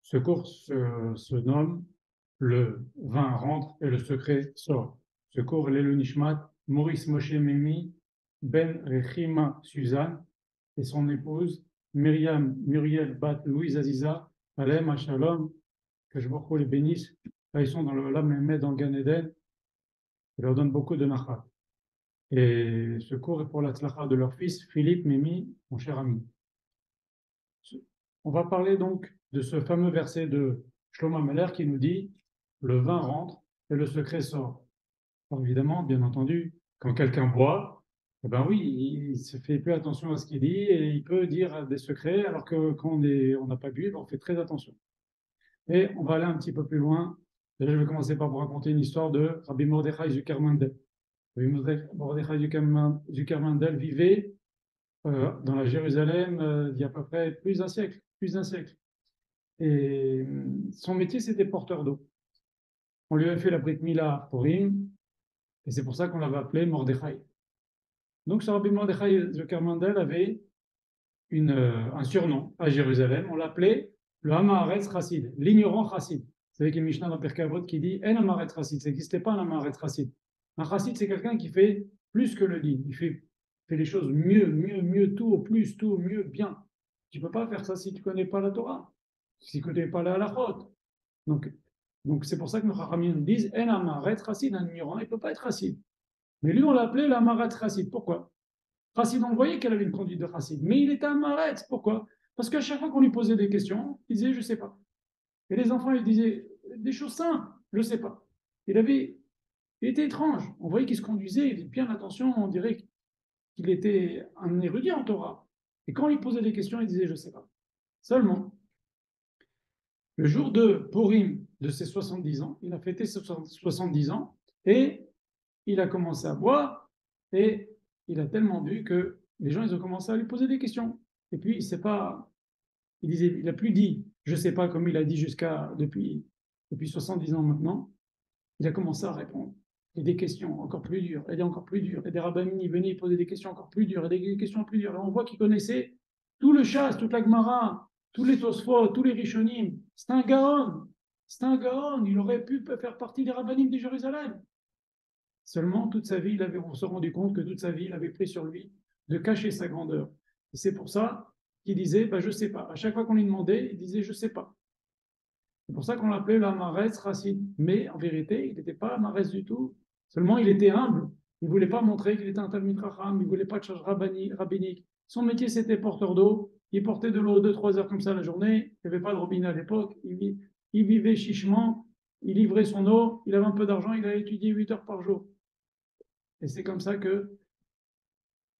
Ce cours se nomme Le vin rentre et le secret sort. Ce cours est le Nishmat, Maurice Moshe Mimi, Ben Rechima Suzanne et son épouse Myriam Muriel Bat Louise Aziza, Alem Shalom, que je vous les bénisse. Là, ils sont dans le Olam Emet, dans le Gan Eden, et leur donne beaucoup de nachat. Et ce cours est pour la tzlacha de leur fils, Philippe Mimi, mon cher ami. On va parler donc de ce fameux verset de Shlomo Ameler qui nous dit le vin rentre et le secret sort. Alors évidemment, bien entendu, quand quelqu'un boit, eh ben oui, il ne se fait plus attention à ce qu'il dit et il peut dire des secrets, alors que quand on n'a pas bu, on fait très attention. Et on va aller un petit peu plus loin. Déjà, je vais commencer par vous raconter une histoire de Rabbi Mordechai Zuckermandel. Rabbi Mordechai Zuckermandel vivait dans la Jérusalem il y a à peu près plus d'un siècle, plus d'un siècle. Et son métier, c'était porteur d'eau. On lui avait fait la Brit Mila pour Purim, et c'est pour ça qu'on l'avait appelé Mordechai. Donc, ce Rabbi Mordechai Zuckermandel avait un surnom à Jérusalem. On l'appelait le Hamaharetz Chassid, l'ignorant Chassid. Vous savez qu'il y a une Mishnah dans Pirkei Avot qui dit En Hamaharetz Chassid, ça n'existait pas un Hamaharetz Chassid. Un Chassid, c'est quelqu'un qui fait plus que le dit. Il fait les choses mieux, mieux, mieux, tout au plus, tout au mieux, bien. Tu ne peux pas faire ça si tu ne connais pas la Torah, si tu ne connais pas la halachot. Donc, donc c'est pour ça que nos Chachamim nous disent En Hamaharetz Chassid, un ignorant, il ne peut pas être Chassid. Mais lui, on l'appelait l'Hamaharetz Chassid. Pourquoi? Chassid, on voyait qu'elle avait une conduite de Chassid, mais il était Hamaharetz. Pourquoi? Parce qu'à chaque fois qu'on lui posait des questions, il disait je ne sais pas. Et les enfants, ils disaient des choses simples, je ne sais pas. Il était étrange. On voyait qu'il se conduisait, il faisait bien attention, on dirait qu'il était un érudit en Torah. Et quand on lui posait des questions, il disait je ne sais pas. Seulement, le jour de Purim de ses 70 ans, il a fêté ses 70 ans et il a commencé à boire et il a tellement bu que les gens ils ont commencé à lui poser des questions. Et puis, c'est pas, il a plus dit, je ne sais pas, comme il a dit depuis 70 ans maintenant. Il a commencé à répondre. Et des questions encore plus dures, et des encore plus dures. Et des rabbins, ils venaient poser des questions encore plus dures, et des questions plus dures. Et on voit qu'il connaissait tout le chasse, toute la Gemara, tous les Tosfot, tous les Rishonim. C'est un Gaon. C'est un Gaon. Il aurait pu faire partie des rabbinim de Jérusalem. Seulement, toute sa vie, on se rendu compte que toute sa vie, il avait pris sur lui de cacher sa grandeur. Et c'est pour ça qu'il disait, je ne sais pas. À chaque fois qu'on lui demandait, il disait, je ne sais pas. C'est pour ça qu'on l'appelait l'Amarès Racine. Mais en vérité, il n'était pas Amarès du tout. Seulement, il était humble. Il ne voulait pas montrer qu'il était un Talmid Chacham. Il ne voulait pas de charge rabbinique. Son métier, c'était porteur d'eau. Il portait de l'eau 2-3 heures comme ça la journée. Il n'y avait pas de robinet à l'époque. Il vivait chichement. Il livrait son eau. Il avait un peu d'argent. Il a étudié 8 heures par jour. Et c'est comme ça que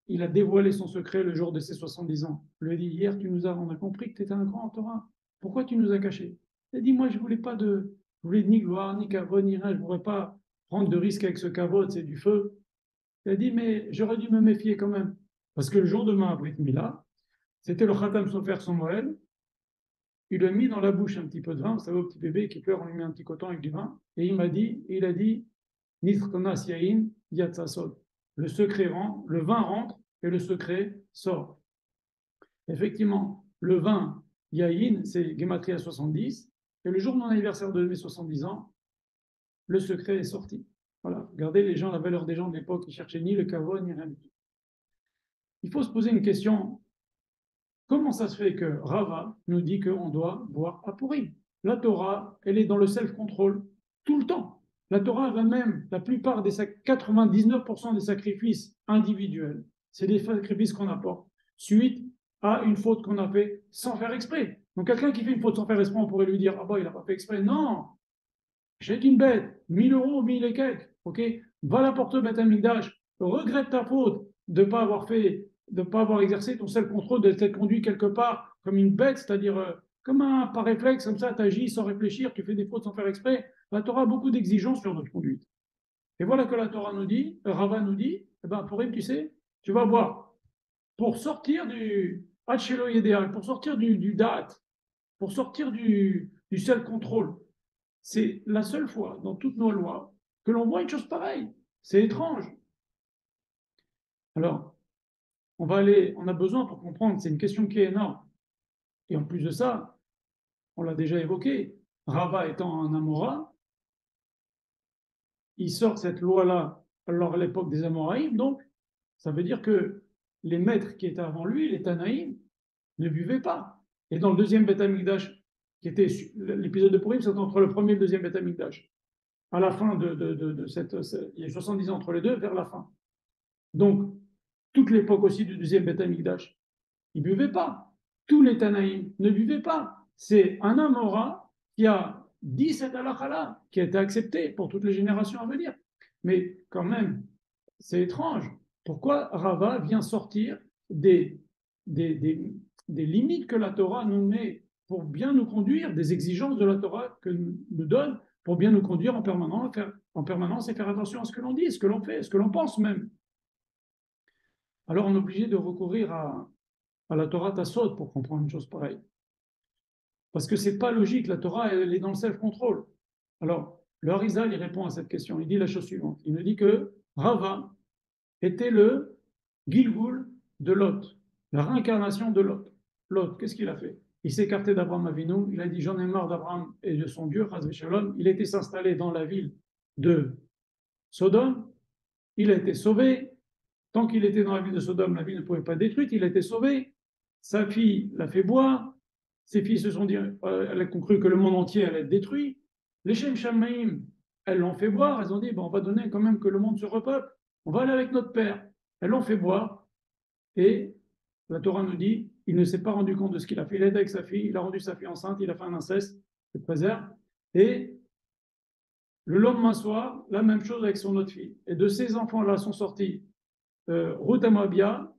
il a dévoilé son secret le jour de ses 70 ans. Il lui a dit, hier, on a compris que tu étais un grand en Torah. Pourquoi tu nous as cachés? Il a dit, moi, je voulais ni gloire, ni kavod, ni rien. Je ne voudrais pas prendre de risques avec ce kavod, c'est du feu. Il a dit, mais j'aurais dû me méfier quand même. Parce que le jour de ma Brit Mila, c'était le Khatam Sofer son Moël. Il lui a mis dans la bouche un petit peu de vin. Vous savez, au petit bébé qui pleure, on lui met un petit coton avec du vin. Et il a dit, Nitchonas Yain Yatsasod. Le secret rentre, le vin rentre et le secret sort. Effectivement, le vin Yain, c'est Gematria 70, et le jour de mon anniversaire de mes 70 ans, le secret est sorti. Voilà, regardez les gens, la valeur des gens de l'époque, ils cherchaient ni le kavod, ni rien du tout. Il faut se poser une question, comment ça se fait que Rava nous dit qu'on doit boire à Purim? La Torah, elle est dans le self-control tout le temps. La Torah va même, la plupart des 99% des sacrifices individuels, c'est des sacrifices qu'on apporte suite à une faute qu'on a fait sans faire exprès. Donc quelqu'un qui fait une faute sans faire exprès, on pourrait lui dire, ah bah il n'a pas fait exprès. Non, j'ai une bête, 1000 euros, 1000 et quelques, ok? Va la porter au Beth Amikdash, regrette ta faute de ne pas avoir exercé ton seul contrôle, de t'être conduit quelque part comme une bête, c'est-à-dire comme par réflexe, comme ça, tu agis sans réfléchir, tu fais des fautes sans faire exprès. La Torah a beaucoup d'exigences sur notre conduite. Et voilà que la Torah nous dit, Rava nous dit, eh ben, pour tu sais, tu vas voir, pour sortir du Hachelo idéal, pour sortir du date, pour sortir du seul contrôle, c'est la seule fois dans toutes nos lois que l'on voit une chose pareille. C'est étrange. Alors, on a besoin pour comprendre, c'est une question qui est énorme. Et en plus de ça, on l'a déjà évoqué, Rava étant un Amora, il sort cette loi-là à l'époque des Amoraïm, donc ça veut dire que les maîtres qui étaient avant lui, les Tanaïm, ne buvaient pas. Et dans le deuxième Beth Amikdash, qui était l'épisode de Purim, c'est entre le premier et le deuxième Beth Amikdash. À la fin de cette. Il y a 70 ans entre les deux, vers la fin. Donc, toute l'époque aussi du deuxième Beth Amikdash, ils ne buvaient pas. Tous les Tanaïm ne buvaient pas. C'est un Amora qui a dit cette halakha-là, qui a été acceptée pour toutes les générations à venir. Mais quand même, c'est étrange. Pourquoi Rava vient sortir des limites que la Torah nous met pour bien nous conduire, des exigences de la Torah que nous donne pour bien nous conduire en permanence et faire attention à ce que l'on dit, ce que l'on fait, ce que l'on pense même. Alors on est obligé de recourir à la Torah Tassot pour comprendre une chose pareille. Parce que c'est pas logique, la Torah elle est dans le self-control. Alors, le Harizal il répond à cette question, il dit la chose suivante, il nous dit que Rava était le Gilgul de Lot, la réincarnation de Lot. Lot, qu'est-ce qu'il a fait? Il s'est écarté d'Abraham Avinu, il a dit j'en ai marre d'Abraham et de son Dieu, Chaz v'Shalom. Il était s'installer dans la ville de Sodome, il a été sauvé. Tant qu'il était dans la ville de Sodome, la ville ne pouvait pas être détruite, il a été sauvé. Sa fille l'a fait boire, ses filles se sont dit, elles ont cru que le monde entier allait être détruit. Les Shem Shamaim, elles l'ont fait boire, elles ont dit, bon, on va donner quand même que le monde se repeuple, on va aller avec notre père. Elles l'ont fait boire, et la Torah nous dit, il ne s'est pas rendu compte de ce qu'il a fait. Il est avec sa fille, il a rendu sa fille enceinte, il a fait un inceste, c'est préserve. Et le lendemain soir, la même chose avec son autre fille. Et de ces enfants-là sont sortis Ruth à Moabia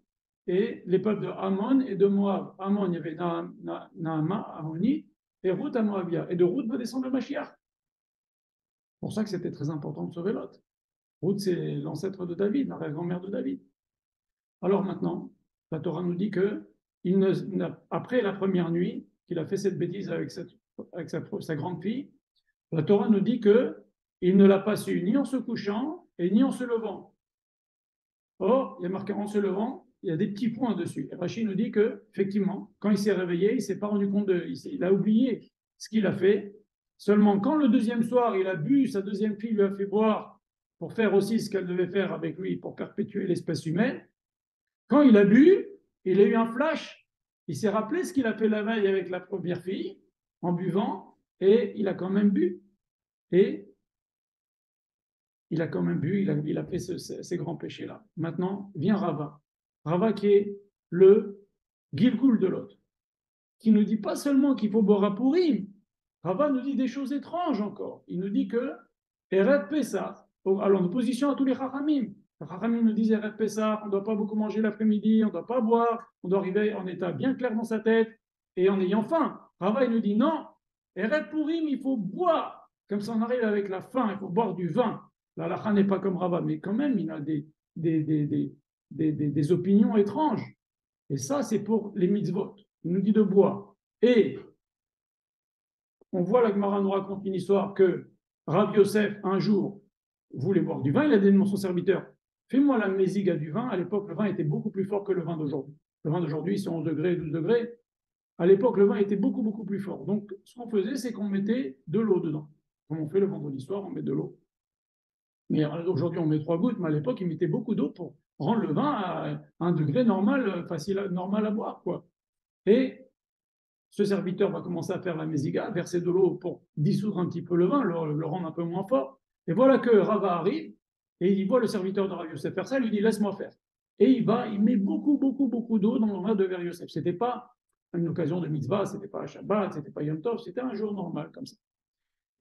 et les peuples de Ammon et de Moab. Ammon, il y avait Naama, Ammoni, et Ruth à Moabia. Et de Ruth va descendre le Mashiach. C'est pour ça que c'était très important de sauver Lot. Ruth, c'est l'ancêtre de David, la grand-mère de David. Alors maintenant, la Torah nous dit que après la première nuit, qu'il a fait cette bêtise avec sa grande fille, la Torah nous dit qu'il ne l'a pas su ni en se couchant et ni en se levant. Or, il y a marqué en se levant, il y a des petits points dessus. Et Rachid nous dit que, effectivement, quand il s'est réveillé, il ne s'est pas rendu compte il a oublié ce qu'il a fait. Seulement, quand le deuxième soir, il a bu, sa deuxième fille lui a fait boire pour faire aussi ce qu'elle devait faire avec lui pour perpétuer l'espèce humaine. Quand il a bu, il a eu un flash. Il s'est rappelé ce qu'il a fait la veille avec la première fille en buvant et il a quand même bu. Et il a quand même bu, il a fait ces grands péchés-là. Maintenant, vient Rava. Rava qui est le Gilgul de l'autre, qui ne dit pas seulement qu'il faut boire à Purim. Rava nous dit des choses étranges encore. Il nous dit que Erev Pessah, alors en opposition à tous les Chachamim. Les Chachamim nous disent Erev Pessah, on ne doit pas beaucoup manger l'après-midi, on ne doit pas boire, on doit arriver en état bien clair dans sa tête et en ayant faim. Rava il nous dit non, Erev Purim, il faut boire. Comme ça on arrive avec la faim, il faut boire du vin. La halakha n'est pas comme Rava, mais quand même, il a des opinions étranges. Et ça, c'est pour les mitzvot. Il nous dit de boire. Et on voit, la Gemara nous raconte une histoire que Rav Yosef, un jour, voulait boire du vin. Il a dit à son serviteur, fais-moi la méziga du vin. À l'époque, le vin était beaucoup plus fort que le vin d'aujourd'hui. Le vin d'aujourd'hui, c'est 11 degrés, 12 degrés. À l'époque, le vin était beaucoup, beaucoup plus fort. Donc, ce qu'on faisait, c'est qu'on mettait de l'eau dedans. Comme on fait le vendredi soir, on met de l'eau. Mais aujourd'hui, on met 3 gouttes, mais à l'époque, ils mettaient beaucoup d'eau pour rendre le vin à un degré normal, normal à boire, quoi. Et ce serviteur va commencer à faire la méziga, verser de l'eau pour dissoudre un petit peu le vin, le rendre un peu moins fort. Et voilà que Rava arrive, et il voit le serviteur de Rav Yosef faire ça, il lui dit, laisse-moi faire. Et il met beaucoup, beaucoup, beaucoup d'eau dans le vin de Rav Yosef. Ce n'était pas une occasion de mitzvah, ce n'était pas un Shabbat, ce n'était pas Yom Tov, c'était un jour normal, comme ça.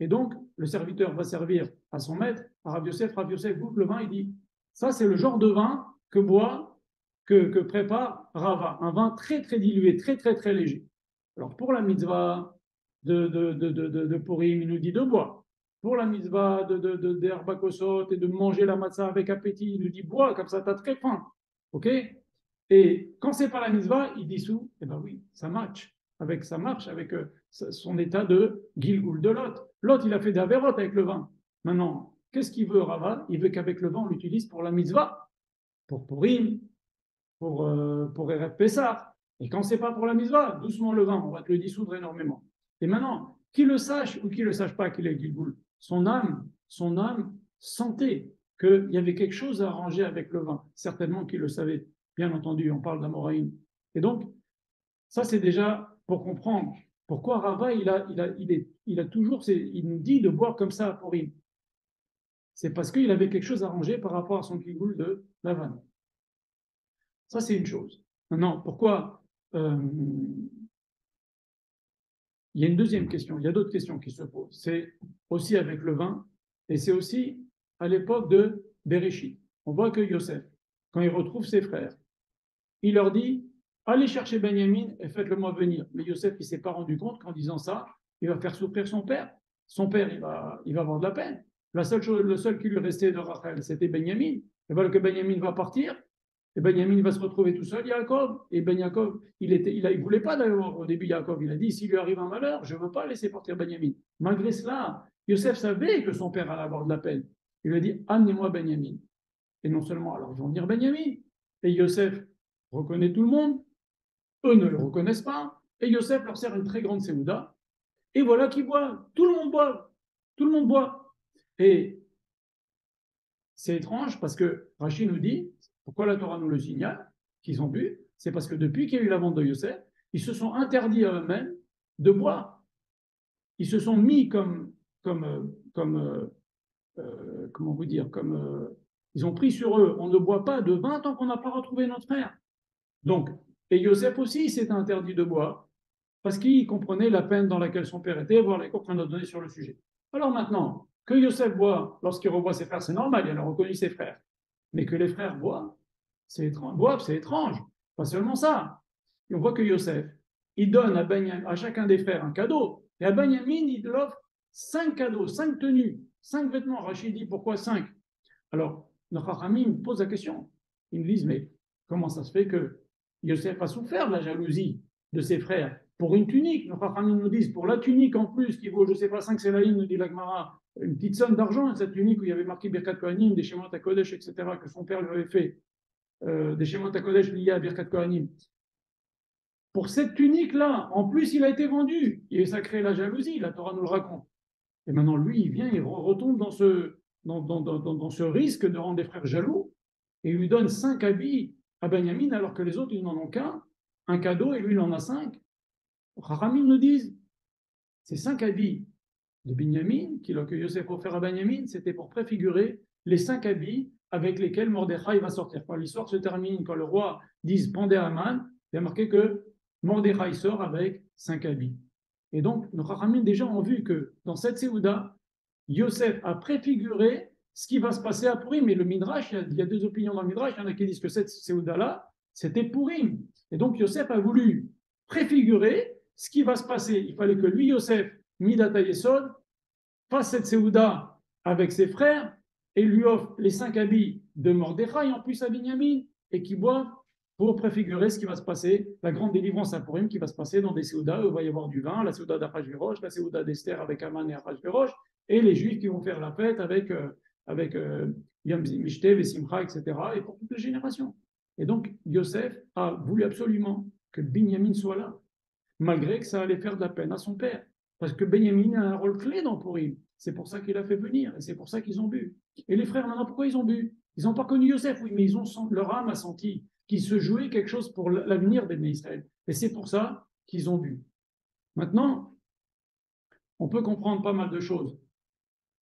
Et donc, le serviteur va servir à son maître, à Rav Yosef goûte le vin, il dit, ça c'est le genre de vin que prépare Rava, un vin très très dilué, très très très léger. Alors pour la mitzvah de Purim, il nous dit de boire. Pour la mitzvah d'Herba Kosot et de manger la matzah avec appétit, il nous dit bois, comme ça tu as très faim. Ok? Et quand c'est pas la mitzvah, il dissout, et ben oui, ça marche avec son état de Gilgul de Lot. Lot, il a fait des avérotes avec le vin. Maintenant, qu'est-ce qu'il veut, Rava? Il veut qu'avec le vin, on l'utilise pour la mitzvah, pour Purim, pour Erev Pessah. Et quand c'est pas pour la mitzvah, doucement le vin, on va te le dissoudre énormément. Et maintenant, qu'il le sache ou qu'il ne le sache pas qu'il est Gilgoul, son âme sentait qu'il y avait quelque chose à arranger avec le vin. Certainement qu'il le savait, bien entendu, on parle d'Amoraïm. Et donc, ça c'est déjà pour comprendre pourquoi Rava, il a toujours, il nous dit de boire comme ça à Purim. C'est parce qu'il avait quelque chose à arranger par rapport à son Gilgoul de Lavan. Ça c'est une chose. Maintenant, pourquoi il y a une deuxième question, il y a d'autres questions qui se posent. C'est aussi avec le vin, et c'est aussi à l'époque de Bereshit. On voit que Yosef, quand il retrouve ses frères, il leur dit « Allez chercher Benjamin et faites-le-moi venir ». Mais Yosef, il ne s'est pas rendu compte qu'en disant ça, il va faire souffrir son père. Son père, il va avoir de la peine. Le seul qui lui restait de Rachel, c'était Benjamin. Et voilà que Benjamin va partir, et Benjamin va se retrouver tout seul, Yaakov. Et Ben Yaakov, il ne voulait pas d'ailleurs au début, Yaakov, il a dit, s'il lui arrive un malheur, je ne veux pas laisser partir Benjamin. Malgré cela, Yosef savait que son père allait avoir de la peine. Il lui a dit, amenez-moi Benjamin. Et non seulement, alors ils vont venir Benjamin. Et Yosef reconnaît tout le monde. Eux ne le reconnaissent pas. Et Yosef leur sert une très grande séouda. Et voilà qu'ils boivent. Tout le monde boit. Tout le monde boit. Et c'est étrange parce que Rachid nous dit, pourquoi la Torah nous le signale, qu'ils ont bu, c'est parce que depuis qu'il y a eu la vente de Yosef, ils se sont interdits à eux-mêmes de boire. Ils se sont mis comment vous dire, ils ont pris sur eux, on ne boit pas de vin tant qu'on n'a pas retrouvé notre frère. Donc, et Yosef aussi s'est interdit de boire parce qu'il comprenait la peine dans laquelle son père était, voire les cours qu'on a donné sur le sujet. Alors maintenant, que Yosef boit lorsqu'il revoit ses frères, c'est normal, il a reconnu ses frères. Mais que les frères boivent, c'est étrange. Pas seulement ça. Et on voit que Yosef, il donne à chacun des frères un cadeau. Et à Benjamin, il offre 5 cadeaux, 5 tenues, 5 vêtements. Rachid dit pourquoi 5? Alors, nos Chachamim me pose la question. Ils me disent, mais comment ça se fait que Yosef a souffert de la jalousie de ses frères pour une tunique? Nos Chachamim nous disent, pour la tunique en plus, qui vaut, je ne sais pas, 5 sélaïm, nous dit la Gemara, une petite somme d'argent, cette tunique où il y avait marqué Birkat Kohanim, des Shemot HaKodesh, etc., que son père lui avait fait, des Shemot HaKodesh liés à Birkat Kohanim. Pour cette tunique-là, en plus, il a été vendu. Et ça crée la jalousie, la Torah nous le raconte. Et maintenant, lui, il vient, il retombe dans ce risque de rendre les frères jaloux, et il lui donne 5 habits à Benjamin, alors que les autres, ils n'en ont qu'un, un cadeau, et lui, il en a 5. Chachamim nous disent, ces 5 habits de Benjamin, que Yosef a offert à Benjamin, c'était pour préfigurer les 5 habits avec lesquels Mordechai va sortir. Quand l'histoire se termine, quand le roi dit pendez Haman, il y a marqué que Mordechai sort avec 5 habits. Et donc, nos Chachamim déjà ont vu que dans cette Séouda, Yosef a préfiguré ce qui va se passer à Purim. Mais le Midrash, il y a 2 opinions dans le Midrash. Il y en a qui disent que cette Séouda-là, c'était Purim. Et donc, Yosef a voulu préfigurer ce qui va se passer. Il fallait que lui, Yosef, Midata Yesod, fasse cette Séouda avec ses frères et lui offre les 5 habits de Mordechai en plus à Binyamin et qui boivent pour préfigurer ce qui va se passer, la grande délivrance à Purim qui va se passer dans des Séoudas où il va y avoir du vin, la Séouda d'Achashverosh, la Séouda d'Esther avec Aman et Achashverosh, et les Juifs qui vont faire la fête avec Yom Mishte, Vesimcha, etc., et pour toutes les générations. Et donc, Yosef a voulu absolument que Binyamin soit là, malgré que ça allait faire de la peine à son père. Parce que Benjamin a un rôle clé dans Purim. C'est pour ça qu'il a fait venir, et c'est pour ça qu'ils ont bu. Et les frères, maintenant, pourquoi ils ont bu? Ils n'ont pas connu Yosef, oui, mais leur âme a senti qu'il se jouait quelque chose pour l'avenir des Israël. Et c'est pour ça qu'ils ont bu. Maintenant, on peut comprendre pas mal de choses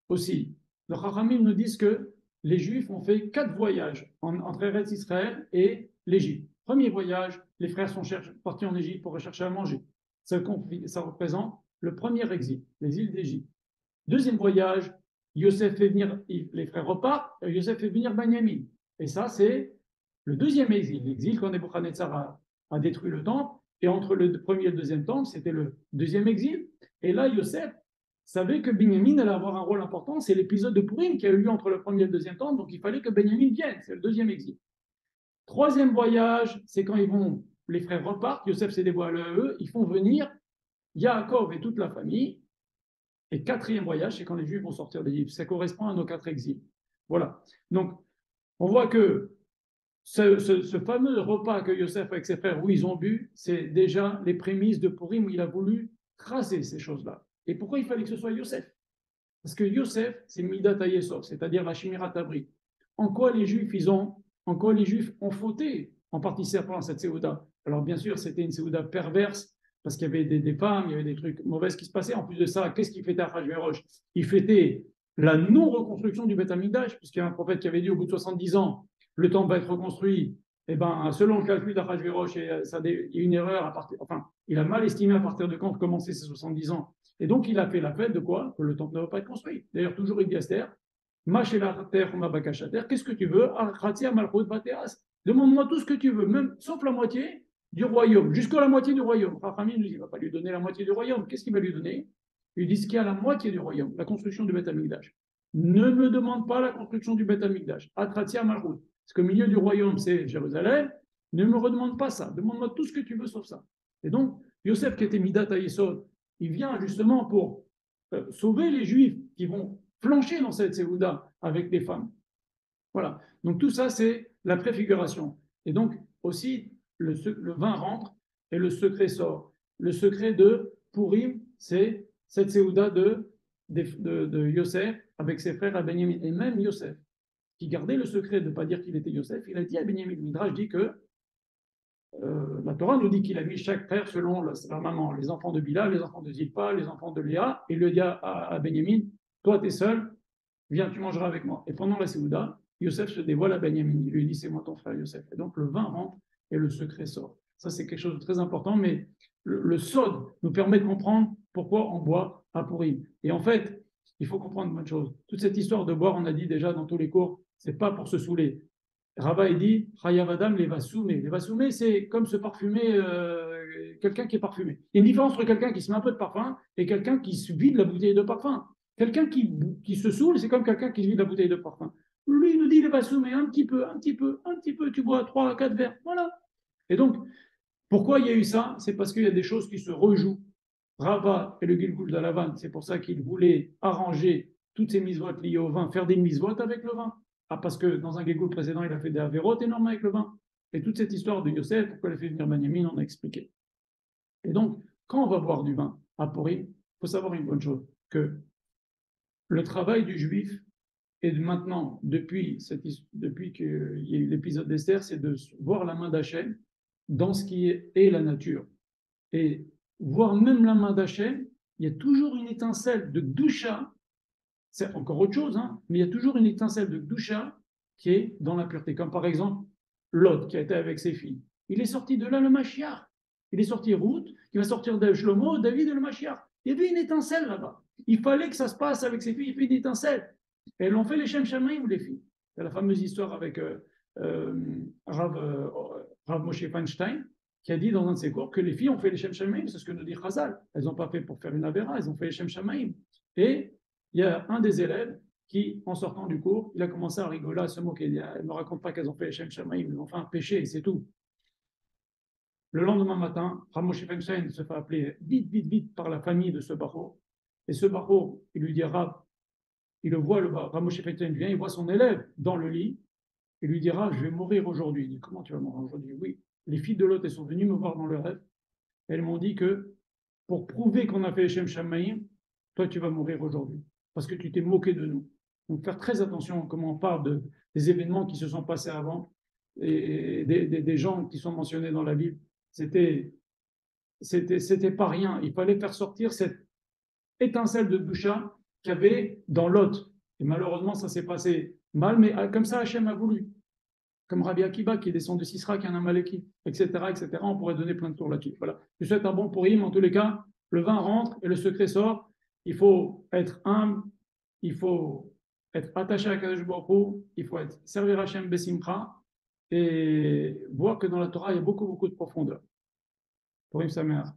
aussi. Les Chachamim nous disent que les Juifs ont fait 4 voyages entre Eretz Israël et l'Égypte. Premier voyage, les frères sont partis en Égypte pour rechercher à manger. Ça représente le premier exil, les îles d'Égypte. Deuxième voyage, Yosef fait venir, les frères repartent, et Yosef fait venir Benjamin. Et ça, c'est le deuxième exil, l'exil quand Nebuchadnezzar a détruit le temple. Et entre le premier et le deuxième temple, c'était le deuxième exil. Et là, Yosef savait que Benjamin allait avoir un rôle important. C'est l'épisode de Purim qui a eu lieu entre le premier et le deuxième temple. Donc, il fallait que Benjamin vienne. C'est le deuxième exil. Troisième voyage, c'est quand les frères repartent. Yosef s'est dévoilé à eux. Ils font venir Yaakov et toute la famille. Et quatrième voyage, c'est quand les Juifs vont sortir d'Égypte. Ça correspond à nos 4 exils. Voilà. Donc, on voit que ce fameux repas que Yosef avec ses frères, où ils ont bu, c'est déjà les prémices de Purim où il a voulu tracer ces choses-là. Et pourquoi il fallait que ce soit Yosef? Parce que Yosef, c'est Midat HaYesov, c'est-à-dire la Shmirat Habrit. En quoi les Juifs ont fauté en participant à cette Séouda? Alors bien sûr, c'était une Séouda perverse, parce qu'il y avait des femmes, il y avait des trucs mauvais qui se passaient. En plus de ça, qu'est-ce qu'il fêtait à Achashverosh? Il fêtait la non-reconstruction du Beth Amikdash, puisqu'il y a un prophète qui avait dit au bout de 70 ans, le temple va être reconstruit. Eh ben, selon le calcul d'Achashverosh, il y a une erreur à partir, enfin, il a mal estimé à partir de quand commençaient ces 70 ans. Et donc, il a fait la fête de quoi? Que le temple ne va pas être construit. D'ailleurs, toujours il dit à Esther, qu'est-ce que tu veux? Demande-moi tout ce que tu veux, même sauf la moitié du royaume, jusqu'à la moitié du royaume. Rachamim il ne va pas lui donner la moitié du royaume. Qu'est-ce qu'il va lui donner? Il dit ce qu'il y a la moitié du royaume, la construction du Beth Amikdash. Ne me demande pas la construction du Beth Amikdash. Atratia Malchut. Parce qu'au milieu du royaume, c'est Jérusalem. Ne me redemande pas ça. Demande-moi tout ce que tu veux sauf ça. Et donc, Yosef, qui était Midat HaYesod, il vient justement pour sauver les Juifs qui vont flancher dans cette Séouda avec les femmes. Voilà. Donc tout ça, c'est la préfiguration. Et donc aussi, le vin rentre et le secret sort. Le secret de Purim, c'est cette Séouda de Yosef avec ses frères à Benjamin. Et même Yosef, qui gardait le secret de ne pas dire qu'il était Yosef, il a dit à Benjamin. Midrash dit que la Torah nous dit qu'il a mis chaque frère selon la maman, les enfants de Bila, les enfants de Zilpa, les enfants de Léa, et il lui dit à Benjamin, toi tu es seul, viens, tu mangeras avec moi. Et pendant la Séouda, Yosef se dévoile à Benjamin, il lui dit, c'est moi ton frère Yosef. Et donc le vin rentre et le secret sort. Ça c'est quelque chose de très important, mais le sod nous permet de comprendre pourquoi on boit à Purim. Et en fait, il faut comprendre une bonne chose. Toute cette histoire de boire, on a dit déjà dans tous les cours, c'est pas pour se saouler. Rava il dit Chayavadam les vasoumé. Les vasoumé, c'est comme se parfumer, quelqu'un qui est parfumé. Il y a une différence entre quelqu'un qui se met un peu de parfum et quelqu'un qui se vide la bouteille de parfum. Quelqu'un qui se saoule, c'est comme quelqu'un qui se vide la bouteille de parfum. Lui, il nous dit les vasoumé, un petit peu, tu bois 3 à 4 verres. Voilà. Et donc, pourquoi il y a eu ça? C'est parce qu'il y a des choses qui se rejouent. Rava et le Gilgul d'Alavan, c'est pour ça qu'il voulait arranger toutes ces mises-votes liées au vin, faire des mises-votes avec le vin. Ah, parce que dans un Gilgul précédent, il a fait des avérotes énormes avec le vin. Et toute cette histoire de Yosef, pourquoi il a fait venir Benjamin, on a expliqué. Et donc, quand on va boire du vin à Purim, il faut savoir une bonne chose, que le travail du juif, et maintenant, depuis qu'il y a eu l'épisode d'Esther, c'est de voir la main d'Hachem dans ce qui est la nature. Et voir même la main d'Hachem, il y a toujours une étincelle de Gdusha, c'est encore autre chose, hein, mais il y a toujours une étincelle de Gdusha qui est dans la pureté. Comme par exemple, Lot qui a été avec ses filles. Il est sorti de là le Mashiach. Il est sorti Ruth, qui va sortir de Shlomo, David et le Mashiach. Il y avait une étincelle là-bas. Il fallait que ça se passe avec ses filles, il y avait une étincelle. Et elles l'ont fait les Shem Shamaim, les filles. C'est la fameuse histoire avec Rav Moshe Feinstein, qui a dit dans un de ses cours que les filles ont fait les Shem Shamaim, c'est ce que nous dit Chazal. Elles n'ont pas fait pour faire une Avera, elles ont fait les Shem Shamaim. Et il y a un des élèves qui, en sortant du cours, il a commencé à rigoler, à se moquer. Elle ne me raconte pas qu'elles ont fait les Shem Shamaim, elles ont fait un péché, c'est tout. Le lendemain matin, Rav Moshe Feinstein se fait appeler vite par la famille de ce Bacho. Et ce Bacho, il lui dit Rav, il le voit, Rav Moshe Feinstein vient, il voit son élève dans le lit, il lui dira, je vais mourir aujourd'hui. Il dit, comment tu vas mourir aujourd'hui? Oui, les filles de Lot, elles sont venues me voir dans le rêve. Elles m'ont dit que pour prouver qu'on a fait les Shem Shamaim, toi tu vas mourir aujourd'hui, parce que tu t'es moqué de nous. Donc faire très attention comment on parle des événements qui se sont passés avant, et des gens qui sont mentionnés dans la Bible. C'était pas rien. Il fallait faire sortir cette étincelle de Doucha qu'il y avait dans Lot. Et malheureusement, ça s'est passé mal, mais comme ça, Hachem a voulu. Comme Rabbi Akiba qui descend de Sisra, qui est un Amaleki, etc., etc. On pourrait donner plein de tours là-dessus. Voilà. Je souhaite un bon Purim. En tous les cas, le vin rentre et le secret sort. Il faut être humble, il faut être attaché à Kadosh Baruch Hu, il faut être servir Hachem Besimcha et voir que dans la Torah, il y a beaucoup de profondeur. Purim Sameach.